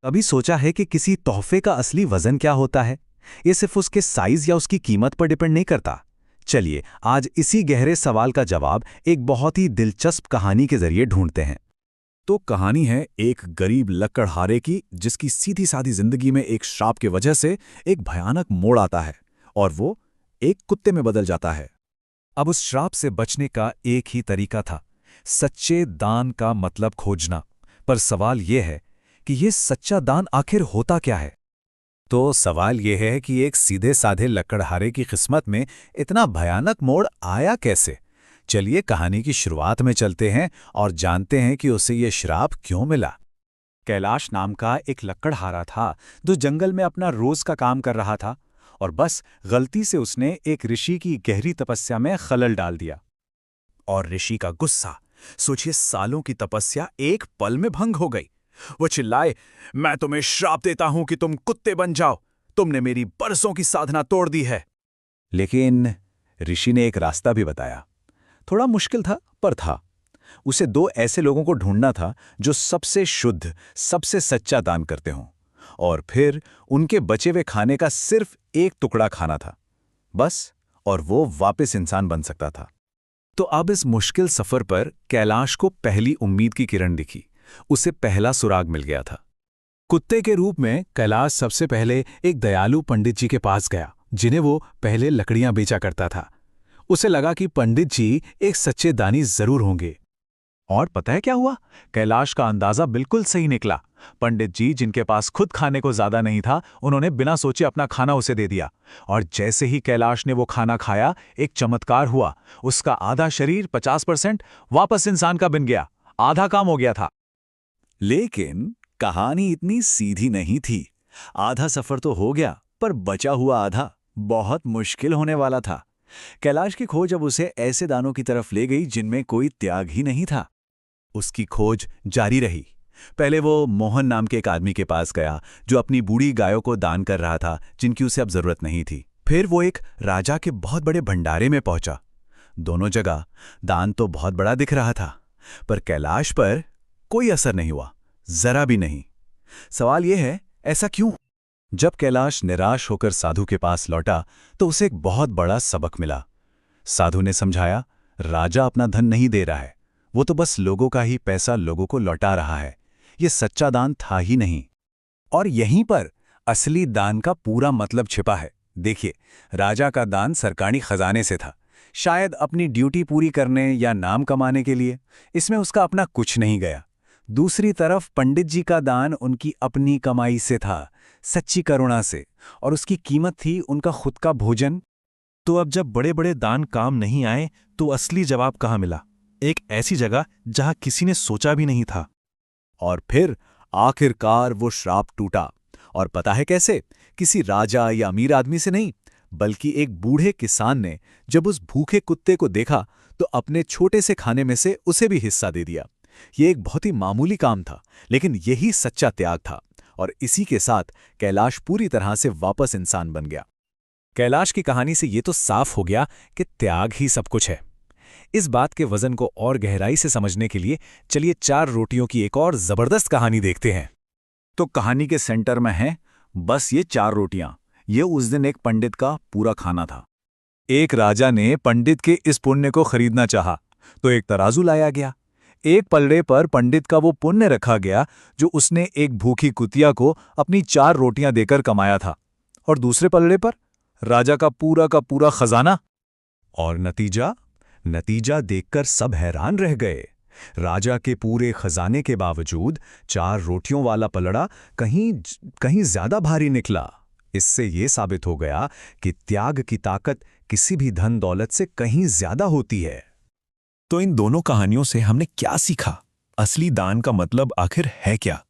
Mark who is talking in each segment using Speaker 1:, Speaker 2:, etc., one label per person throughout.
Speaker 1: कभी सोचा है कि किसी तोहफे का असली वजन क्या होता है? ये सिर्फ उसके साइज या उसकी कीमत पर डिपेंड नहीं करता। चलिए आज इसी गहरे सवाल का जवाब एक बहुत ही दिलचस्प कहानी के जरिए ढूंढते हैं।
Speaker 2: तो कहानी है एक गरीब लकड़हारे की, जिसकी सीधी सादी जिंदगी में एक श्राप की वजह से एक भयानक मोड़ आता है और वो एक कुत्ते में बदल जाता है। अब उस श्राप से बचने का एक ही तरीका था, सच्चे दान का मतलब खोजना। पर सवाल ये है कि ये सच्चा दान आखिर होता क्या है? तो सवाल ये है कि एक सीधे साधे लकड़हारे की किस्मत में इतना भयानक मोड़ आया कैसे? चलिए कहानी की शुरुआत में चलते हैं और जानते हैं कि उसे ये श्राप क्यों मिला। कैलाश नाम का एक लकड़हारा था जो जंगल में अपना रोज का काम कर रहा था, और बस गलती से उसने एक ऋषि की गहरी तपस्या में खलल डाल दिया। और ऋषि का गुस्सा, सोचिए सालों की तपस्या एक पल में भंग हो गई। वो चिल्लाए, मैं तुम्हें श्राप देता हूं कि तुम कुत्ते बन जाओ, तुमने मेरी बरसों की साधना तोड़ दी है। लेकिन ऋषि ने एक रास्ता भी बताया। थोड़ा मुश्किल था पर था। उसे दो ऐसे लोगों को ढूंढना था जो सबसे शुद्ध, सबसे सच्चा दान करते हों, और फिर उनके बचे हुए खाने का सिर्फ एक टुकड़ा खाना था बस, और वो वापस इंसान बन सकता था। तो अब इस मुश्किल सफर पर कैलाश को पहली उम्मीद की किरण दिखी। उसे पहला सुराग मिल गया था। कुत्ते के रूप में कैलाश सबसे पहले एक दयालु पंडित जी के पास गया, जिन्हें वो पहले लकड़ियां बेचा करता था। उसे लगा कि पंडित जी एक सच्चे दानी जरूर होंगे। और पता है क्या हुआ? कैलाश का अंदाजा बिल्कुल सही निकला। पंडित जी, जिनके पास खुद खाने को ज्यादा नहीं था, उन्होंने बिना सोचे अपना खाना उसे दे दिया। और जैसे ही कैलाश ने वो खाना खाया, एक चमत्कार हुआ। उसका आधा शरीर 50% वापस इंसान का बन गया। आधा काम हो गया था। लेकिन कहानी इतनी सीधी नहीं थी। आधा सफर तो हो गया, पर बचा हुआ आधा बहुत मुश्किल होने वाला था। कैलाश की खोज अब उसे ऐसे दानों की तरफ ले गई जिनमें कोई त्याग ही नहीं था। उसकी खोज जारी रही। पहले वो मोहन नाम के एक आदमी के पास गया, जो अपनी बूढ़ी गायों को दान कर रहा था, जिनकी उसे अब जरूरत नहीं थी। फिर वो एक राजा के बहुत बड़े भंडारे में पहुंचा। दोनों जगह दान तो बहुत बड़ा दिख रहा था, पर कैलाश पर कोई असर नहीं हुआ, जरा भी नहीं। सवाल यह है, ऐसा क्यों? जब कैलाश निराश होकर साधु के पास लौटा, तो उसे एक बहुत बड़ा सबक मिला। साधु ने समझाया, राजा अपना धन नहीं दे रहा है, वो तो बस लोगों का ही पैसा लोगों को लौटा रहा है। ये सच्चा दान था ही नहीं। और यहीं पर असली दान का पूरा मतलब छिपा है। देखिए, राजा का दान सरकारी खजाने से था, शायद अपनी ड्यूटी पूरी करने या नाम कमाने के लिए। इसमें उसका अपना कुछ नहीं गया। दूसरी तरफ पंडित जी का दान उनकी अपनी कमाई से था, सच्ची करुणा से, और उसकी कीमत थी उनका खुद का भोजन।
Speaker 3: तो अब जब बड़े बड़े दान काम नहीं आए, तो असली जवाब कहाँ मिला? एक ऐसी जगह जहां किसी ने सोचा भी नहीं था।
Speaker 2: और फिर आखिरकार वो श्राप टूटा। और पता है कैसे? किसी राजा या अमीर आदमी से नहीं, बल्कि एक बूढ़े किसान ने जब उस भूखे कुत्ते को देखा, तो अपने छोटे से खाने में से उसे भी हिस्सा दे दिया। ये एक बहुत ही मामूली काम था, लेकिन यही सच्चा त्याग था। और इसी के साथ कैलाश पूरी तरह से वापस इंसान बन गया। कैलाश की कहानी से ये तो साफ हो गया कि त्याग ही सब कुछ है। इस बात के वजन को और गहराई से समझने के लिए चलिए 4 रोटियों की एक और जबरदस्त कहानी देखते हैं। तो कहानी के सेंटर में है बस ये 4 रोटियां। ये उस दिन एक पंडित का पूरा खाना था। एक राजा ने पंडित के इस पुण्य को खरीदना चाहा, तो एक तराजू लाया गया। एक पलड़े पर पंडित का वो पुण्य रखा गया जो उसने एक भूखी कुतिया को अपनी 4 रोटियां देकर कमाया था, और दूसरे पलड़े पर राजा का पूरा खजाना। और नतीजा देखकर सब हैरान रह गए। राजा के पूरे खजाने के बावजूद 4 रोटियों वाला पलड़ा कहीं ज्यादा भारी निकला। इससे यह साबित हो गया कि त्याग की ताकत किसी भी धन दौलत से कहीं ज्यादा होती है।
Speaker 3: तो इन दोनों कहानियों से हमने क्या सीखा? असली दान का मतलब आखिर है क्या?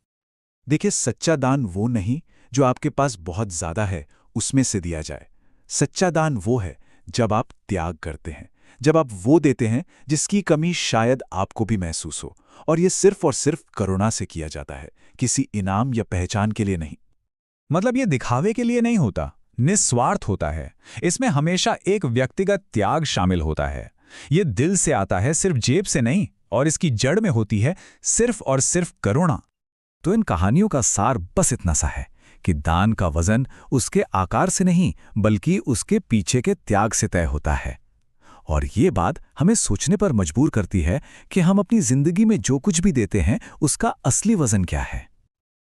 Speaker 2: देखिए, सच्चा दान वो नहीं जो आपके पास बहुत ज्यादा है उसमें से दिया जाए। सच्चा दान वो है जब आप त्याग करते हैं, जब आप वो देते हैं जिसकी कमी शायद आपको भी महसूस हो, और ये सिर्फ और सिर्फ करुणा से किया जाता है, किसी इनाम या पहचान के लिए नहीं। मतलब ये दिखावे के लिए नहीं होता, निस्वार्थ होता है। इसमें हमेशा एक व्यक्तिगत त्याग शामिल होता है। ये दिल से आता है, सिर्फ जेब से नहीं, और इसकी जड़ में होती है सिर्फ और सिर्फ करुणा। तो इन कहानियों का सार बस इतना सा है कि दान का वजन उसके आकार से नहीं बल्कि उसके पीछे के त्याग से तय होता है। और ये बात हमें सोचने पर मजबूर करती है कि हम अपनी जिंदगी में जो कुछ भी देते हैं उसका असली वजन क्या है।